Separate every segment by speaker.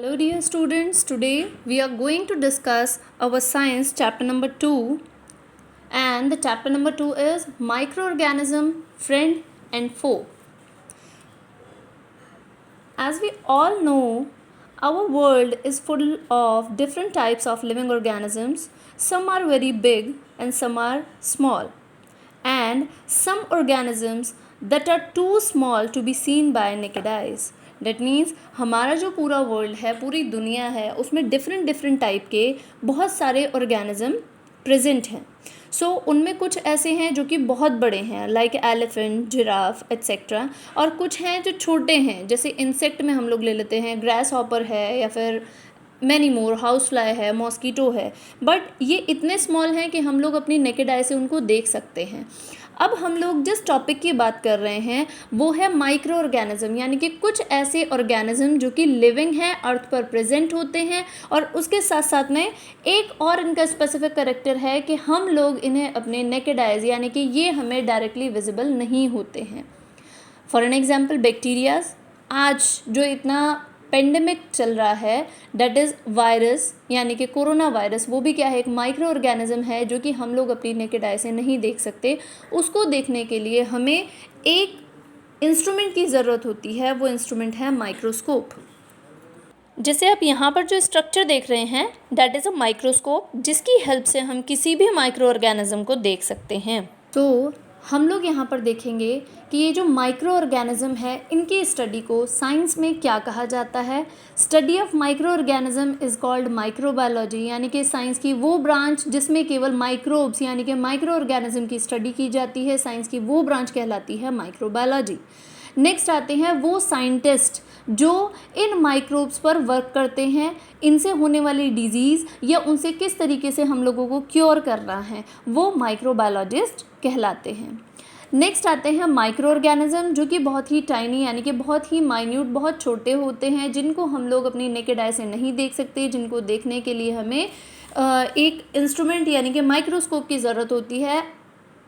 Speaker 1: Hello dear students, today we are going to discuss our science chapter number 2, and the chapter number 2 is microorganism, friend and foe. As we all know, our world is full of different types of living organisms. Some are very big and some are small, and some organisms that are too small to be seen by naked eyes. That means हमारा जो पूरा world है, पूरी दुनिया है, उसमें different type के बहुत सारे ऑर्गेनिज्म प्रेजेंट हैं. उनमें कुछ ऐसे हैं जो कि बहुत बड़े हैं, लाइक एलिफेंट, जिराफ एट्सेट्रा, और कुछ हैं जो छोटे हैं, जैसे इंसेक्ट में हम लोग ले लेते हैं ग्रास हॉपर है, या फिर मैनी मोर, हाउस फ्लाई है, मॉस्कीटो है. बट ये इतने स्मॉल हैं कि हम लोग अपनी नेकेड आई से उनको देख सकते हैं. अब हम लोग जिस टॉपिक की बात कर रहे हैं वो है माइक्रो ऑर्गेनिज्म, यानी कि कुछ ऐसे ऑर्गेनिज्म जो कि लिविंग हैं, अर्थ पर प्रेजेंट होते हैं, और उसके साथ साथ में एक और इनका स्पेसिफिक कैरेक्टर है कि हम लोग इन्हें अपने नेकेड आइज, यानी कि ये हमें डायरेक्टली विजिबल नहीं होते हैं. For an example bacterias. आज जो इतना पेंडेमिक चल रहा है, डेट इज़ वायरस, यानी कि कोरोना वायरस, वो भी क्या है, एक माइक्रो ऑर्गेनिज्म है जो कि हम लोग अपनी नेकेड आई से नहीं देख सकते. उसको देखने के लिए हमें एक इंस्ट्रूमेंट की ज़रूरत होती है, वो इंस्ट्रूमेंट है माइक्रोस्कोप. जैसे आप यहाँ पर जो स्ट्रक्चर देख रहे हैं, डेट इज़ अ माइक्रोस्कोप, जिसकी हेल्प से हम किसी भी माइक्रो ऑर्गेनिज्म को देख सकते हैं. तो हम लोग यहाँ पर देखेंगे कि ये जो माइक्रो ऑर्गेनिज्म है, इनकी स्टडी को साइंस में क्या कहा जाता है. Study of micro organism is called microbiology, यानी कि साइंस की वो ब्रांच जिसमें केवल माइक्रोब्स यानी कि माइक्रो ऑर्गेनिज्म की स्टडी की जाती है. साइंस की वो ब्रांच कहलाती है माइक्रोबायोलॉजी. नेक्स्ट आते हैं वो साइंटिस्ट जो इन माइक्रोब्स पर वर्क करते हैं, इनसे होने वाली डिजीज़ या उनसे किस तरीके से हम लोगों को क्योर करना है, वो माइक्रोबायोलॉजिस्ट कहलाते हैं. नेक्स्ट आते हैं माइक्रो ऑर्गेनिज्म, जो कि बहुत ही टाइनी यानी कि बहुत ही माइन्यूट, बहुत छोटे होते हैं, जिनको हम लोग अपनी नेकेड आई से नहीं देख सकते, जिनको देखने के लिए हमें एक इंस्ट्रूमेंट यानी कि माइक्रोस्कोप की ज़रूरत होती है.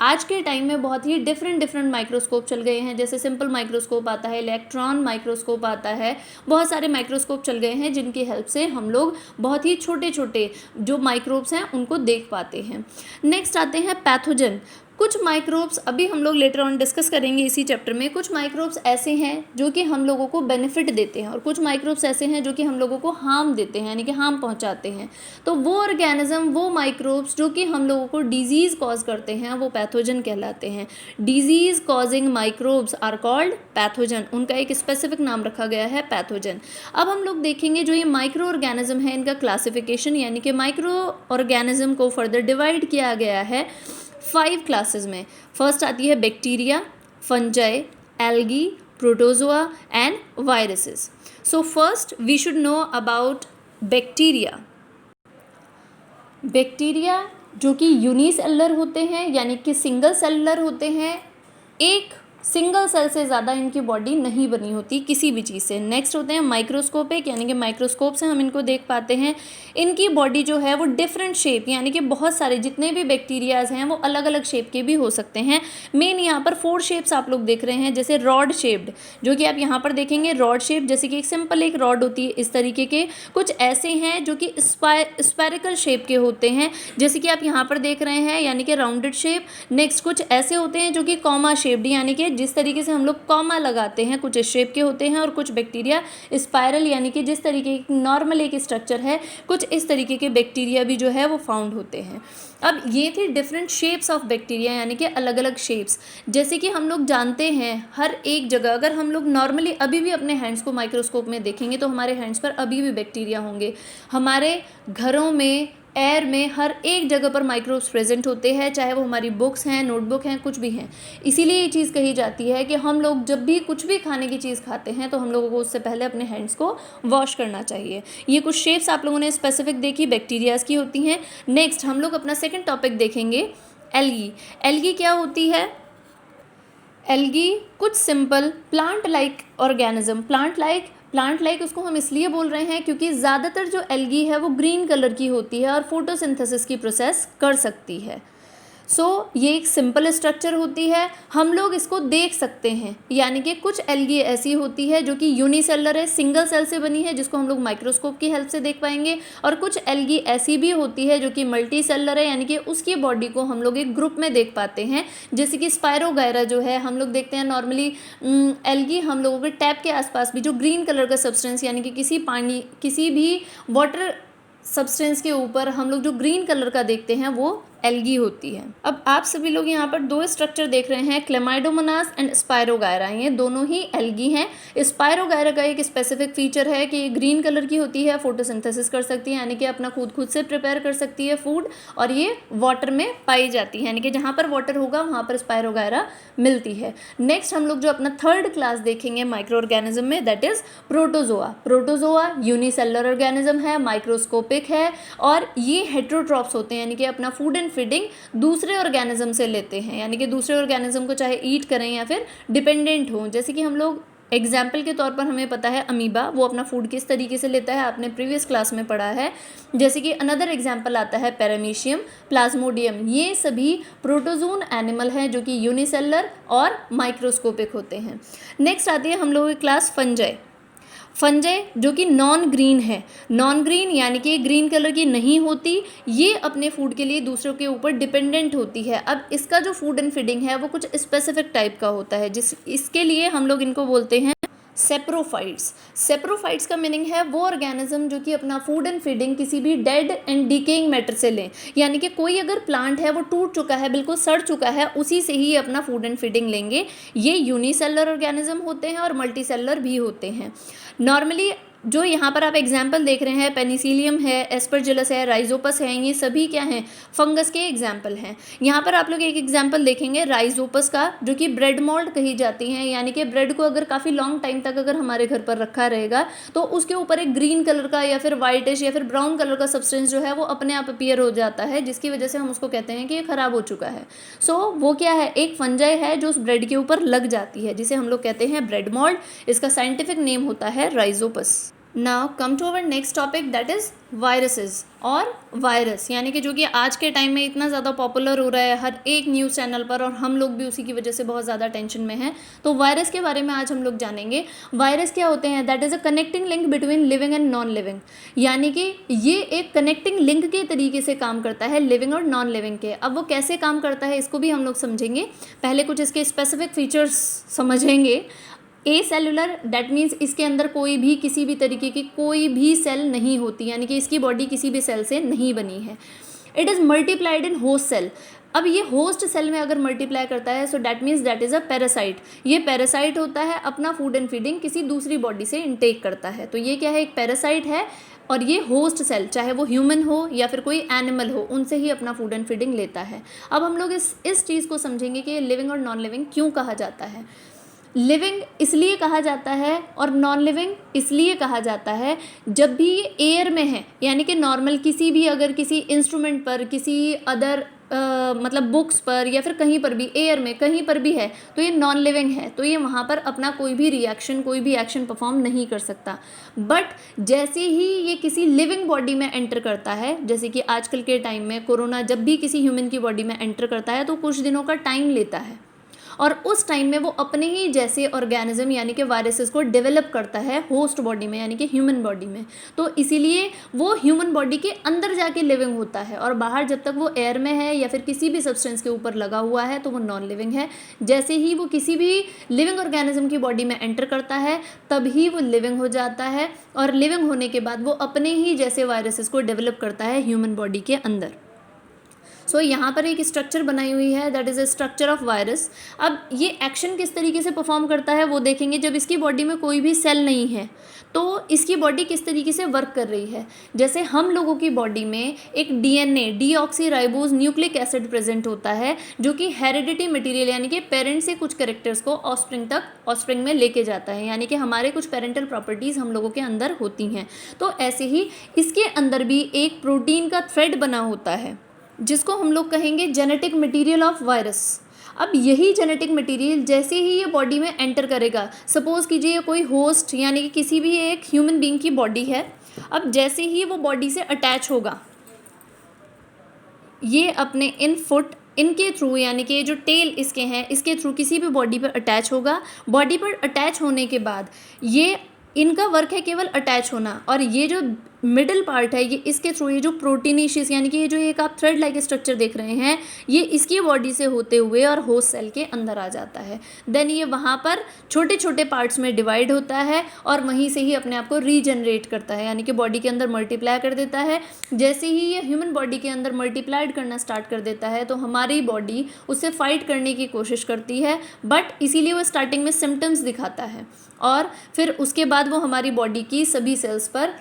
Speaker 1: आज के टाइम में बहुत ही डिफरेंट माइक्रोस्कोप चल गए हैं, जैसे सिंपल माइक्रोस्कोप आता है, इलेक्ट्रॉन माइक्रोस्कोप आता है, बहुत सारे माइक्रोस्कोप चल गए हैं जिनकी हेल्प से हम लोग बहुत ही छोटे छोटे जो माइक्रोब्स हैं उनको देख पाते हैं. नेक्स्ट आते हैं पैथोजन. कुछ माइक्रोब्स अभी हम लोग लेटर ऑन डिस्कस करेंगे इसी चैप्टर में. कुछ माइक्रोब्स ऐसे हैं जो कि हम लोगों को बेनिफिट देते हैं, और कुछ माइक्रोब्स ऐसे हैं जो कि हम लोगों को हार्म देते हैं, यानी कि हार्म पहुंचाते हैं. तो वो ऑर्गेनिज्म, वो माइक्रोब्स जो कि हम लोगों को डिजीज़ कॉज करते हैं, वो पैथोजन कहलाते हैं. Disease causing microbes are called pathogen. उनका एक स्पेसिफिक नाम रखा गया है पैथोजन. अब हम लोग देखेंगे जो ये माइक्रो ऑर्गेनिज्म है, इनका क्लासिफिकेशन, यानी कि माइक्रो ऑर्गेनिज्म को फर्दर डिवाइड किया गया है 5 क्लासेस में. फर्स्ट आती है bacteria, fungi, algae, protozoa and viruses. So first we should know about bacteria. Bacteria जो कि यूनिसेलुलर होते हैं, यानी कि सिंगल सेलुलर होते हैं. एक सिंगल सेल से ज़्यादा इनकी बॉडी नहीं बनी होती किसी भी चीज़ से. नेक्स्ट होते हैं माइक्रोस्कोपिक, यानी कि माइक्रोस्कोप से हम इनको देख पाते हैं. इनकी बॉडी जो है वो डिफरेंट शेप, यानी कि बहुत सारे जितने भी बैक्टीरियाज हैं वो अलग अलग शेप के भी हो सकते हैं. मेन यहाँ पर 4 शेप्स आप लोग देख रहे हैं, जैसे रॉड शेप्ड, जो कि आप यहाँ पर देखेंगे रॉड शेप, जैसे कि एक सिंपल एक रॉड होती है इस तरीके के. कुछ ऐसे हैं जो कि स्पायरिकल शेप के होते हैं, जैसे कि आप यहाँ पर देख रहे हैं, यानी कि राउंडेड शेप. नेक्स्ट कुछ ऐसे होते हैं जो कि कॉमा शेप्ड, यानी कि जिस तरीके से हम लोग कॉमा लगाते हैं, कुछ इस शेप के होते हैं. और कुछ बैक्टीरिया स्पाइरल, यानी कि जिस तरीके की नॉर्मल एक स्ट्रक्चर है, कुछ इस तरीके के बैक्टीरिया भी जो है वो फाउंड होते हैं. अब ये थी डिफरेंट शेप्स ऑफ बैक्टीरिया, यानी कि अलग अलग शेप्स. जैसे कि हम लोग जानते हैं हर एक जगह, अगर हम लोग नॉर्मली अभी भी अपने हैंड्स को माइक्रोस्कोप में देखेंगे तो हमारे हैंड्स पर अभी भी बैक्टीरिया होंगे. हमारे घरों में, एयर में, हर एक जगह पर माइक्रोब्स प्रेजेंट होते हैं, चाहे वो हमारी बुक्स हैं, नोटबुक हैं, कुछ भी हैं. इसीलिए ये चीज़ कही जाती है कि हम लोग जब भी कुछ भी खाने की चीज़ खाते हैं तो हम लोगों को उससे पहले अपने हैंड्स को वॉश करना चाहिए. ये कुछ शेप्स आप लोगों ने स्पेसिफिक देखी, बैक्टीरियाज की होती हैं. नेक्स्ट हम लोग अपना सेकेंड टॉपिक देखेंगे, एल्गी. एल्गी क्या होती है? एल्गी कुछ simple plant like organism. Plant like उसको हम इसलिए बोल रहे हैं क्योंकि ज़्यादातर जो एल्गी है वो ग्रीन कलर की होती है और फोटोसिंथेसिस की प्रोसेस कर सकती है. ये एक सिंपल स्ट्रक्चर होती है, हम लोग इसको देख सकते हैं, यानी कि कुछ एल्गी ऐसी होती है जो कि यूनिसेलर है, सिंगल सेल से बनी है, जिसको हम लोग माइक्रोस्कोप की हेल्प से देख पाएंगे, और कुछ एल्गी ऐसी भी होती है जो कि मल्टी सेलर है, यानी कि उसकी बॉडी को हम लोग एक ग्रुप में देख पाते हैं, जैसे कि स्पायरोगायरा जो है हम लोग देखते हैं नॉर्मली एल्गी हम लोगों के टैप के आसपास भी जो ग्रीन कलर का सब्सटेंस, यानी कि किसी भी वाटर सब्सटेंस के ऊपर हम लोग जो ग्रीन कलर का देखते हैं वो एल्गी होती है। अब आप सभी लोग यहाँ पर दो स्ट्रक्चर देख रहे हैं, क्लेमाइडोमोनास एंड स्पायरोगायरा, ये दोनों ही एल्गी हैं। स्पायरोगायरा का एक स्पेसिफिक फीचर है कि ये ग्रीन कलर की होती है, फोटोसिंथेसिस कर सकती है, यानी कि अपना खुद से प्रिपेयर कर सकती है फूड, और ये वाटर में पाई जाती है, यानी कि जहाँ पर वाटर होगा वहाँ पर स्पायरोगायरा मिलती है। नेक्स्ट हम लोग जो अपना थर्ड क्लास देखेंगे माइक्रो ऑर्गेनिज्म में, that is protozoa. Protozoa unicellular organism है, माइक्रोस्कोपिक है, और ये हेटेरोट्रॉप्स होते हैं, यानी कि अपना फूड एंड फीडिंग दूसरे ऑर्गेनिज्म से लेते हैं, यानी कि दूसरे ऑर्गेनिज्म को चाहे ईट करें या फिर डिपेंडेंट हो। जैसे कि हम लोग एग्जाम्पल के तौर पर हमें पता है अमीबा, वो अपना फूड किस तरीके से लेता है, आपने प्रीवियस क्लास में पढ़ा है। जैसे कि अनदर एग्जाम्पल आता है पैरामीशियम, प्लाज्मोडियम, ये सभी प्रोटोजोन एनिमल हैं जो कि यूनिसेलर और माइक्रोस्कोपिक होते हैं। नेक्स्ट आती है हम लोगों की क्लास फंजाई। फंजाई जो कि नॉन ग्रीन है, नॉन ग्रीन यानी कि ग्रीन कलर की नहीं होती, ये अपने फूड के लिए दूसरों के ऊपर डिपेंडेंट होती है। अब इसका जो फूड एंड फीडिंग है वो कुछ स्पेसिफिक टाइप का होता है, इसके लिए हम लोग इनको बोलते हैं सेप्रोफाइट्स। सेप्रोफाइट्स का मीनिंग है वो ऑर्गेनिज्म जो कि अपना फूड एंड फीडिंग किसी भी डेड एंड डिकेइंग मैटर से लें, यानी कि कोई अगर प्लांट है वो टूट चुका है, बिल्कुल सड़ चुका है, उसी से ही अपना फूड एंड फीडिंग लेंगे। ये यूनिसेलर ऑर्गेनिज्म होते हैं और मल्टीसेलर भी होते हैं। नॉर्मली जो यहाँ पर आप एग्जाम्पल देख रहे हैं, पेनिसिलियम है, एस्परजिलस है, राइजोपस है, ये सभी क्या हैं, फंगस के एग्जाम्पल हैं। यहाँ पर आप लोग एक एग्जाम्पल देखेंगे राइजोपस का, जो कि ब्रेड मोल्ड कही जाती हैं, यानी कि ब्रेड को अगर काफ़ी लॉन्ग टाइम तक अगर हमारे घर पर रखा रहेगा तो उसके ऊपर एक ग्रीन कलर का या फिर वाइटिश या फिर ब्राउन कलर का सब्सटेंस जो है वो अपने आप अपीयर हो जाता है, जिसकी वजह से हम उसको कहते हैं कि ये ख़राब हो चुका है। वो क्या है, एक फंजाई है जो उस ब्रेड के ऊपर लग जाती है, जिसे हम लोग कहते हैं ब्रेड मोल्ड। इसका साइंटिफिक नेम होता है Rhizopus. Now come to our next topic, that is viruses और वायरस, यानी कि जो कि आज के टाइम में इतना ज़्यादा पॉपुलर हो रहा है हर एक न्यूज़ चैनल पर, और हम लोग भी उसी की वजह से बहुत ज़्यादा टेंशन में हैं। तो वायरस के बारे में आज हम लोग जानेंगे। वायरस क्या होते हैं, that is a connecting link between living and non living, यानी कि ये एक कनेक्टिंग लिंक के तरीके से काम करता है लिविंग और नॉन लिविंग के। अब वो कैसे काम करता है इसको भी हम लोग समझेंगे, पहले कुछ इसके स्पेसिफिक फीचर्स समझेंगे। ए सेलुलर, दैट मीन्स इसके अंदर कोई भी किसी भी तरीके की कोई भी सेल नहीं होती, यानी कि इसकी बॉडी किसी भी सेल से नहीं बनी है। It is multiplied in host cell. अब ये होस्ट सेल में अगर मल्टीप्लाई करता है, so that means that is a parasite. ये पैरासाइट होता है, अपना फूड एंड फीडिंग किसी दूसरी बॉडी से इनटेक करता है, तो ये क्या है, एक पैरासाइट है। और ये होस्ट सेल, चाहे वो ह्यूमन हो या फिर कोई एनिमल हो, उनसे ही अपना फूड एंड फीडिंग लेता है। अब हम लोग इस चीज़ को समझेंगे कि लिविंग और नॉन लिविंग क्यों कहा जाता है। लिविंग इसलिए कहा जाता है और नॉन लिविंग इसलिए कहा जाता है जब भी ये एयर में है, यानी कि नॉर्मल किसी भी अगर किसी इंस्ट्रूमेंट पर, किसी अदर मतलब बुक्स पर या फिर कहीं पर भी एयर में कहीं पर भी है, तो ये नॉन लिविंग है, तो ये वहाँ पर अपना कोई भी रिएक्शन, कोई भी एक्शन परफॉर्म नहीं कर सकता। बट जैसे ही ये किसी लिविंग बॉडी में एंटर करता है, जैसे कि आजकल के टाइम में कोरोना जब भी किसी ह्यूमन की बॉडी में एंटर करता है तो कुछ दिनों का टाइम लेता है, और उस टाइम में वो अपने ही जैसे ऑर्गेनिज्म यानी कि वायरसेस को डेवलप करता है होस्ट बॉडी में, यानी कि ह्यूमन बॉडी में। तो इसीलिए वो ह्यूमन बॉडी के अंदर जाके लिविंग होता है, और बाहर जब तक वो एयर में है या फिर किसी भी सब्सटेंस के ऊपर लगा हुआ है तो वो नॉन लिविंग है। जैसे ही वो किसी भी लिविंग ऑर्गेनिज्म की बॉडी में एंटर करता है तभी वो लिविंग हो जाता है, और लिविंग होने के बाद वो अपने ही जैसे वायरसेस को डेवलप करता है ह्यूमन बॉडी के अंदर। यहाँ पर एक स्ट्रक्चर बनाई हुई है, that is a structure of virus. अब ये एक्शन किस तरीके से परफॉर्म करता है वो देखेंगे। जब इसकी बॉडी में कोई भी सेल नहीं है तो इसकी बॉडी किस तरीके से वर्क कर रही है। जैसे हम लोगों की बॉडी में एक DNA, deoxyribose nucleic acid present होता है, जो कि हेरिडिटी मटेरियल यानी कि पेरेंट से कुछ कैरेक्टर्स को ऑफस्प्रिंग में लेके जाता है, यानी कि हमारे कुछ पेरेंटल प्रॉपर्टीज़ हम लोगों के अंदर होती हैं। तो ऐसे ही इसके अंदर भी एक प्रोटीन का थ्रेड बना होता है जिसको हम लोग कहेंगे जेनेटिक मटेरियल ऑफ वायरस। अब यही जेनेटिक मटेरियल जैसे ही ये बॉडी में एंटर करेगा, सपोज़ कीजिए कोई होस्ट यानी कि किसी भी एक ह्यूमन बीइंग की बॉडी है, अब जैसे ही वो बॉडी से अटैच होगा, ये अपने इन फुट इनके थ्रू, यानी कि जो टेल इसके हैं, इसके थ्रू किसी भी बॉडी पर अटैच होगा। बॉडी पर अटैच होने के बाद ये इनका वर्क है केवल अटैच होना, और ये जो मिडिल पार्ट है ये इसके थ्रू, ये जो प्रोटीनेशियस यानी कि ये जो एक आप थ्रेड लाइक स्ट्रक्चर देख रहे हैं, ये इसकी बॉडी से होते हुए और होस्ट सेल के अंदर आ जाता है। देन ये वहाँ पर छोटे छोटे पार्ट्स में डिवाइड होता है और वहीं से ही अपने आप को रीजनरेट करता है, यानी कि बॉडी के अंदर मल्टीप्लाई कर देता है। जैसे ही ये ह्यूमन बॉडी के अंदर मल्टीप्लाइड करना स्टार्ट कर देता है तो हमारी बॉडी उससे फाइट करने की कोशिश करती है, बट इसीलिए वो स्टार्टिंग में सिम्टम्स दिखाता है और फिर उसके बाद वो हमारी बॉडी की सभी सेल्स पर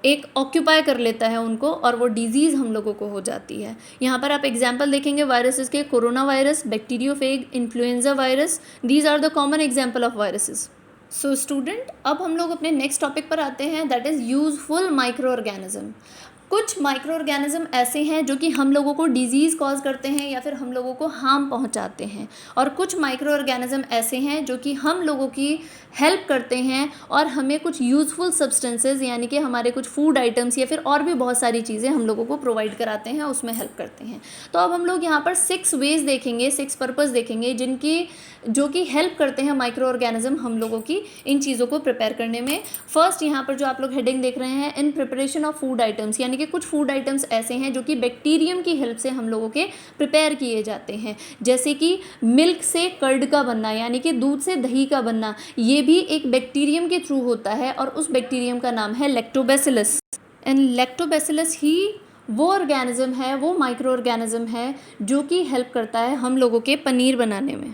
Speaker 1: एक ऑक्यूपाई कर लेता है उनको, और वो डिजीज़ हम लोगों को हो जाती है। यहाँ पर आप एग्जाम्पल देखेंगे वायरसेस के, corona virus, bacteriophage, influenza virus, these are the common example of viruses. So student, अब हम लोग अपने नेक्स्ट टॉपिक पर आते हैं, that is useful micro organism. कुछ माइक्रो ऑर्गेनिज्म ऐसे हैं जो कि हम लोगों को डिजीज़ कॉज करते हैं या फिर हम लोगों को हार्म पहुंचाते हैं, और कुछ माइक्रो ऑर्गेनिज्म ऐसे हैं जो कि हम लोगों की हेल्प करते हैं और हमें कुछ यूज़फुल सब्सटेंसेस यानी कि हमारे कुछ फूड आइटम्स या फिर और भी बहुत सारी चीज़ें हम लोगों को प्रोवाइड कराते हैं, उसमें हेल्प करते हैं। तो अब हम लोग यहाँ पर 6 वेज देखेंगे, 6 पर्पस देखेंगे जिनकी जो कि हेल्प करते हैं माइक्रो ऑर्गेनिज्म हम लोगों की इन चीज़ों को प्रिपेयर करने में। फर्स्ट यहाँ पर जो आप लोग हेडिंग देख रहे हैं, in preparation of food items, यानी कि कुछ फूड आइटम्स ऐसे हैं जो कि बैक्टीरियम की हेल्प से हम लोगों के प्रिपेयर किए जाते हैं, जैसे कि मिल्क से कर्ड का बनना, यानी कि दूध से दही का बनना, ये भी एक बैक्टीरियम के थ्रू होता है और उस बैक्टीरियम का नाम है लैक्टोबैसिलस। एंड लैक्टोबैसिलस ही वो ऑर्गेनिज्म है, वो माइक्रो ऑर्गेनिज्म है जो कि हेल्प करता है हम लोगों के पनीर बनाने में।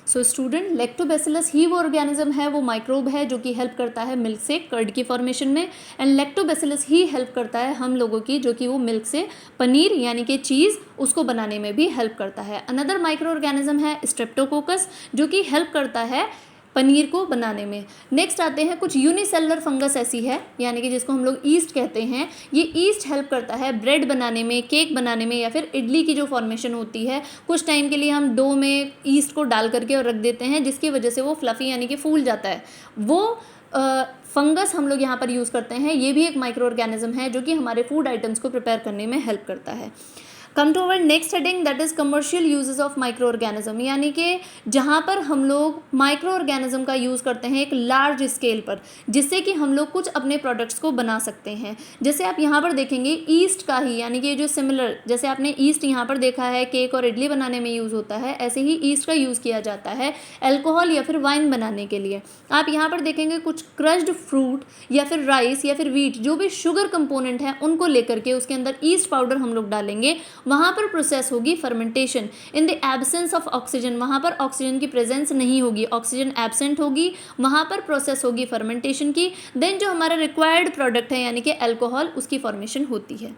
Speaker 1: सो स्टूडेंट, लैक्टोबैसिलस ही वो ऑर्गेनिज्म है, वो माइक्रोब है जो कि हेल्प करता है मिल्क से कर्ड की फॉर्मेशन में, एंड लैक्टोबैसिलस ही हेल्प करता है हम लोगों की जो कि वो मिल्क से पनीर यानी कि चीज़ उसको बनाने में भी हेल्प करता है। अनदर माइक्रो ऑर्गेनिज्म है स्ट्रेप्टोकोकस जो कि हेल्प करता है पनीर को बनाने में। नेक्स्ट आते हैं कुछ यूनिसेलुलर फंगस ऐसी है, यानी कि जिसको हम लोग ईस्ट कहते हैं। ये ईस्ट हेल्प करता है ब्रेड बनाने में, केक बनाने में, या फिर इडली की जो फॉर्मेशन होती है, कुछ टाइम के लिए हम डो में ईस्ट को डाल करके और रख देते हैं जिसकी वजह से वो फ्लफ़ी यानी कि फूल जाता है, वो फंगस हम लोग यहाँ पर यूज़ करते हैं। ये भी एक माइक्रो ऑर्गेनिज्म है जो कि हमारे फूड आइटम्स को प्रिपेयर करने में हेल्प करता है। Come to our next heading, that is commercial uses of micro organism, यानी कि जहाँ पर हम लोग माइक्रो ऑर्गेनिज्म का यूज़ करते हैं एक लार्ज स्केल पर, जिससे कि हम लोग कुछ अपने प्रोडक्ट्स को बना सकते हैं। जैसे आप यहाँ पर देखेंगे ईस्ट का ही, यानी कि जो सिमिलर, जैसे आपने ईस्ट यहाँ पर देखा है केक और इडली बनाने में यूज़ होता है, ऐसे ही ईस्ट का यूज़ किया जाता है अल्कोहल या फिर वाइन बनाने के लिए। आप यहाँ पर देखेंगे कुछ क्रश्ड फ्रूट या फिर राइस या फिर वीट, जो भी शुगर कंपोनेंट है उनको लेकर के उसके अंदर ईस्ट पाउडर हम लोग डालेंगे, वहाँ पर प्रोसेस होगी fermentation in the absence of oxygen, वहाँ पर ऑक्सीजन की प्रेजेंस नहीं होगी, ऑक्सीजन एब्सेंट होगी, वहाँ पर प्रोसेस होगी फर्मेंटेशन की। देन जो हमारा रिक्वायर्ड प्रोडक्ट है यानी कि अल्कोहल, उसकी फॉर्मेशन होती है।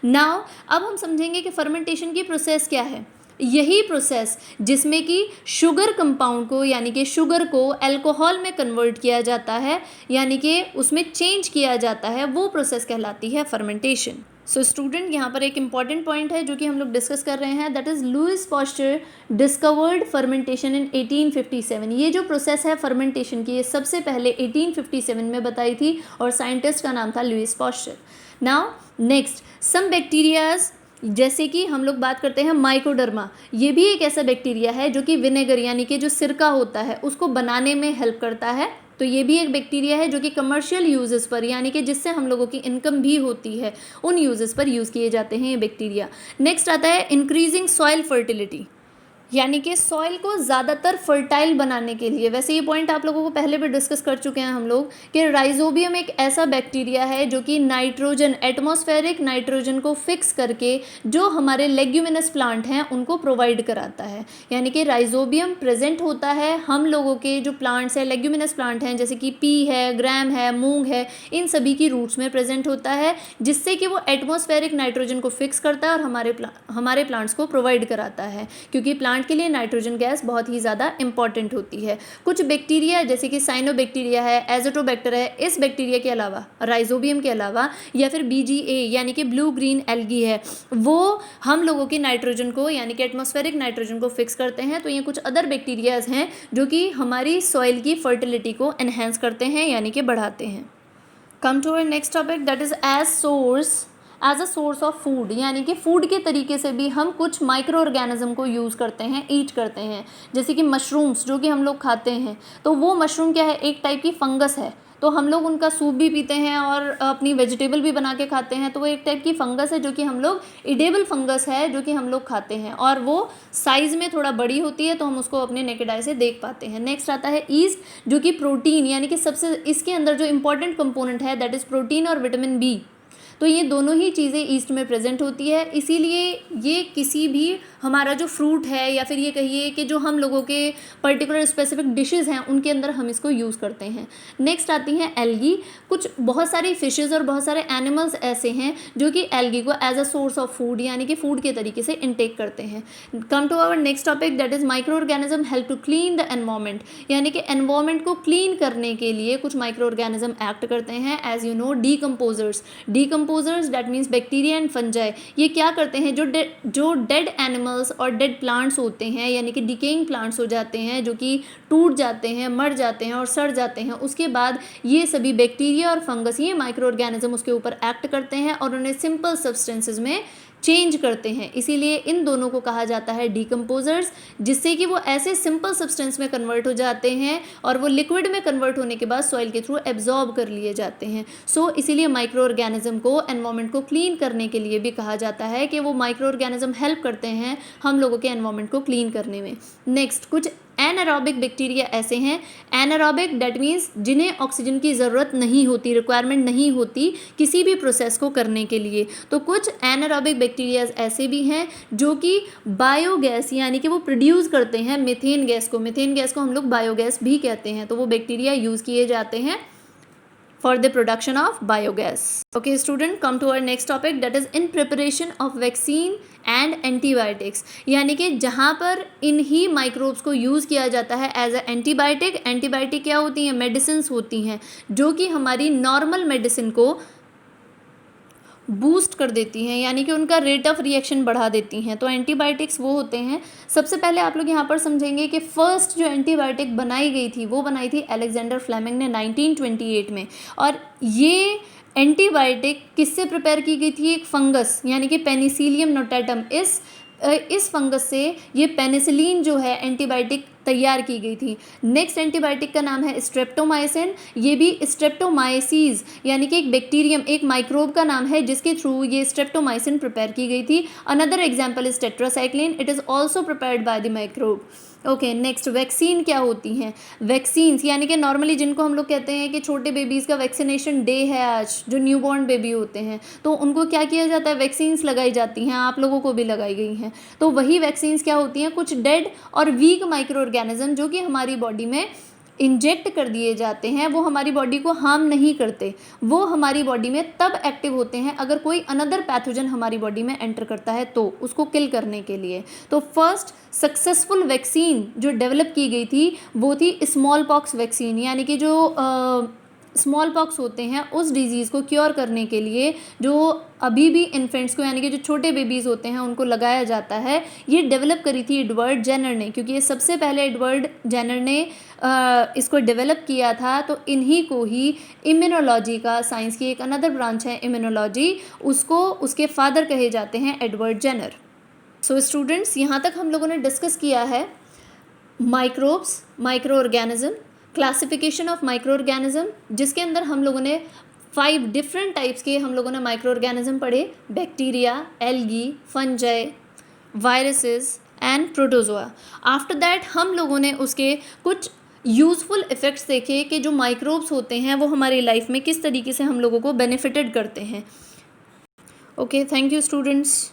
Speaker 1: नाउ अब हम समझेंगे कि फर्मेंटेशन की प्रोसेस क्या है। यही प्रोसेस जिसमें कि शुगर कंपाउंड को यानी कि शुगर को अल्कोहल में कन्वर्ट किया जाता है, यानी कि उसमें चेंज किया जाता है, वो प्रोसेस कहलाती है फर्मेंटेशन। सो स्टूडेंट, यहाँ पर एक इंपॉर्टेंट पॉइंट है जो कि हम लोग डिस्कस कर रहे हैं, that is Louis Pasteur discovered fermentation in 1857। ये जो प्रोसेस है फर्मेंटेशन की, ये सबसे पहले 1857 में बताई थी और साइंटिस्ट का नाम था लुईस पास्चर। नाउ नेक्स्ट, सम बैक्टीरियाज, जैसे कि हम लोग बात करते हैं माइकोडर्मा, ये भी एक ऐसा बैक्टीरिया है जो कि विनेगर यानी कि जो सिरका होता है उसको बनाने में हेल्प करता है। तो ये भी एक बैक्टीरिया है जो कि कमर्शियल यूजेस पर, यानी कि जिससे हम लोगों की इनकम भी होती है, उन यूजेस पर यूज़ किए जाते हैं ये बैक्टीरिया। नेक्स्ट आता है इंक्रीजिंग सॉइल फर्टिलिटी, यानी कि सॉइल को ज़्यादातर फर्टाइल बनाने के लिए। वैसे ये पॉइंट आप लोगों को पहले भी डिस्कस कर चुके हैं हम लोग कि राइजोबियम एक ऐसा बैक्टीरिया है जो कि नाइट्रोजन, एटमॉस्फेरिक नाइट्रोजन को फिक्स करके जो हमारे लेग्यूमिनस प्लांट हैं उनको प्रोवाइड कराता है। यानी कि राइजोबियम प्रेजेंट होता है हम लोगों के जो प्लांट्स हैं, लेग्यूमिनस प्लांट हैं, जैसे कि पी है, ग्राम है, मूंग है, इन सभी की रूट्स में प्रेजेंट होता है, जिससे कि वो एटमॉस्फेरिक नाइट्रोजन को फिक्स करता है और हमारे प्लांट्स को प्रोवाइड कराता है, क्योंकि प्लांट के लिए नाइट्रोजन गैस बहुत ही ज़्यादा इंपॉर्टेंट होती है। कुछ बैक्टीरिया जैसे कि साइनोबैक्टीरिया है, एजोटोबैक्टर है, इस बैक्टीरिया के अलावा, राइजोबियम के अलावा, या फिर BGA यानी कि ब्लू ग्रीन एल्गी है, वो हम लोगों की नाइट्रोजन को यानी कि एटमॉस्फेरिक नाइट्रोजन को फिक्स करते हैं। तो ये कुछ अदर बैक्टीरियाज हैं जो कि हमारी सॉइल की फर्टिलिटी को एनहेंस करते हैं यानी कि बढ़ाते हैं। Come to our next topic, that is as source as a source of food, यानी कि फूड के तरीके से भी हम कुछ माइक्रो ऑर्गेनिज्म को यूज़ करते हैं, ईट करते हैं। जैसे कि मशरूम्स जो कि हम लोग खाते हैं, तो वो मशरूम क्या है, एक टाइप की फंगस है, तो हम लोग उनका सूप भी पीते हैं और अपनी वेजिटेबल भी बना के खाते हैं। तो वो एक टाइप की फंगस है जो कि हम लोग इडेबल फंगस है जो कि हम लोग खाते हैं, और वो साइज़ में थोड़ा बड़ी होती है, तो हम उसको अपने नेकेड आई से देख पाते हैं। नेक्स्ट आता है ईस्ट, जो कि प्रोटीन, यानी कि सबसे इसके अंदर जो इंपॉर्टेंट कंपोनेंट है दैट इज़ प्रोटीन और विटामिन बी। तो ये दोनों ही चीज़ें ईस्ट में प्रेजेंट होती है, इसीलिए ये किसी भी हमारा जो फ्रूट है या फिर ये कहिए कि जो हम लोगों के पर्टिकुलर स्पेसिफिक डिशेज़ हैं उनके अंदर हम इसको यूज़ करते हैं। नेक्स्ट आती हैं एल्गी। कुछ बहुत सारी फिशेज़ और बहुत सारे एनिमल्स ऐसे हैं जो कि एल्गी को as a source of food, यानी कि फूड के तरीके से इनटेक करते हैं। Come to our next topic that is micro organism help to clean the environment, यानी कि एनवायरमेंट को क्लीन करने के लिए कुछ माइक्रो ऑर्गेनिज्म एक्ट करते हैं। As you know, decomposers that means bacteria and fungi, ये क्या करते हैं, जो डेड एनिमल्स और डेड प्लांट्स होते हैं, यानी कि डिकेइंग प्लांट्स हो जाते हैं जो कि टूट जाते हैं, मर जाते हैं और सड़ जाते हैं, उसके बाद ये सभी बैक्टीरिया और फंगस, ये माइक्रो ऑर्गेनिज्म उसके ऊपर एक्ट करते हैं और उन्हें सिंपल सब्सटेंसेस में चेंज करते हैं। इसीलिए इन दोनों को कहा जाता है डीकम्पोजर्स, जिससे कि वो ऐसे सिंपल सब्सटेंस में कन्वर्ट हो जाते हैं और वो लिक्विड में कन्वर्ट होने के बाद सॉइल के थ्रू एब्जॉर्ब कर लिए जाते हैं। सो इसीलिए माइक्रो ऑर्गेनिज्म को एनवायरनमेंट को क्लीन करने के लिए भी कहा जाता है कि वो माइक्रो ऑर्गेनिज्म हेल्प करते हैं हम लोगों के एनवायरनमेंट को क्लीन करने में। नेक्स्ट, कुछ एनारोबिक बैक्टीरिया ऐसे हैं, एनारोबिक दैट मीन्स जिन्हें ऑक्सीजन की ज़रूरत नहीं होती, रिक्वायरमेंट नहीं होती किसी भी प्रोसेस को करने के लिए। तो कुछ एनारोबिक बैक्टीरियाज ऐसे भी हैं जो कि बायोगैस, यानी कि वो प्रोड्यूस करते हैं मीथेन गैस को, मीथेन गैस को हम लोग बायोगैस भी कहते हैं। तो वो बैक्टीरिया यूज़ किए जाते हैं for the production of biogas. Okay student, come to our next topic that is in preparation of vaccine and antibiotics, यानी कि जहाँ पर इन ही माइक्रोब्स को यूज़ किया जाता है एज अ एंटीबायोटिक। एंटीबायोटिक क्या होती हैं, मेडिसिन्स होती हैं जो कि हमारी नॉर्मल मेडिसिन को बूस्ट कर देती हैं, यानी कि उनका रेट ऑफ रिएक्शन बढ़ा देती हैं। तो एंटीबायोटिक्स वो होते हैं। सबसे पहले आप लोग यहाँ पर समझेंगे कि फर्स्ट जो एंटीबायोटिक बनाई गई थी वो बनाई थी अलेक्जेंडर फ्लेमिंग ने 1928 में। और ये एंटीबायोटिक किससे प्रिपेयर की गई थी, एक फंगस यानी कि पेनिसिलियम नोटाटम, इस फंगस से ये पेनिसिलिन जो है एंटीबायोटिक तैयार की गई थी। नेक्स्ट एंटीबायोटिक का नाम है स्ट्रेप्टोमाइसिन, ये भी स्ट्रेप्टोमाइसीज यानी कि एक बैक्टीरियम, एक माइक्रोब का नाम है जिसके थ्रू ये स्ट्रेप्टोमाइसिन प्रिपेयर की गई थी। Another example is tetracycline, it is also prepared by the microbe. Okay next, vaccine क्या होती हैं, वैक्सीन्स यानी कि नॉर्मली जिनको हम लोग कहते हैं कि छोटे बेबीज़ का वैक्सीनेशन डे है आज, जो न्यूबॉर्न बेबी होते हैं, तो उनको क्या किया जाता है, वैक्सीन्स लगाई जाती हैं, आप लोगों को भी लगाई गई हैं। तो वही वैक्सीन्स क्या होती हैं, कुछ डेड और वीक माइक्रो ऑर्गेनिज्म जो कि हमारी बॉडी में इंजेक्ट कर दिए जाते हैं, वो हमारी बॉडी को हार्म नहीं करते, वो हमारी बॉडी में तब एक्टिव होते हैं अगर कोई अनदर पैथोजन हमारी बॉडी में एंटर करता है तो उसको किल करने के लिए। तो फर्स्ट सक्सेसफुल वैक्सीन जो डेवलप की गई थी वो थी स्मॉल पॉक्स वैक्सीन, यानी कि जो स्मॉल पॉक्स होते हैं उस डिजीज़ को क्योर करने के लिए जो अभी भी इन्फेंट्स को यानी कि जो छोटे बेबीज़ होते हैं उनको लगाया जाता है, ये डेवलप करी थी एडवर्ड जेनर ने, क्योंकि ये सबसे पहले एडवर्ड जेनर ने इसको डेवलप किया था। तो इन्हीं को ही इम्यूनोलॉजी का, साइंस की एक अनदर ब्रांच है इम्यूनोलॉजी, उसको उसके फादर कहे जाते हैं एडवर्ड जेनर। सो स्टूडेंट्स, यहाँ तक हम लोगों ने डिस्कस किया है microbes, micro organism, classification of micro organism, जिसके अंदर हम लोगों ने 5 डिफरेंट टाइप्स के हम लोगों ने माइक्रो ऑर्गेनिज्म पढ़े, bacteria, algae, fungi, viruses and protozoa. After that हम लोगों ने उसके कुछ यूज़फुल इफ़ेक्ट्स देखे कि जो माइक्रोब्स होते हैं वो हमारी लाइफ में किस तरीके से हम लोगों को बेनिफिटेड करते हैं। Okay, thank you students.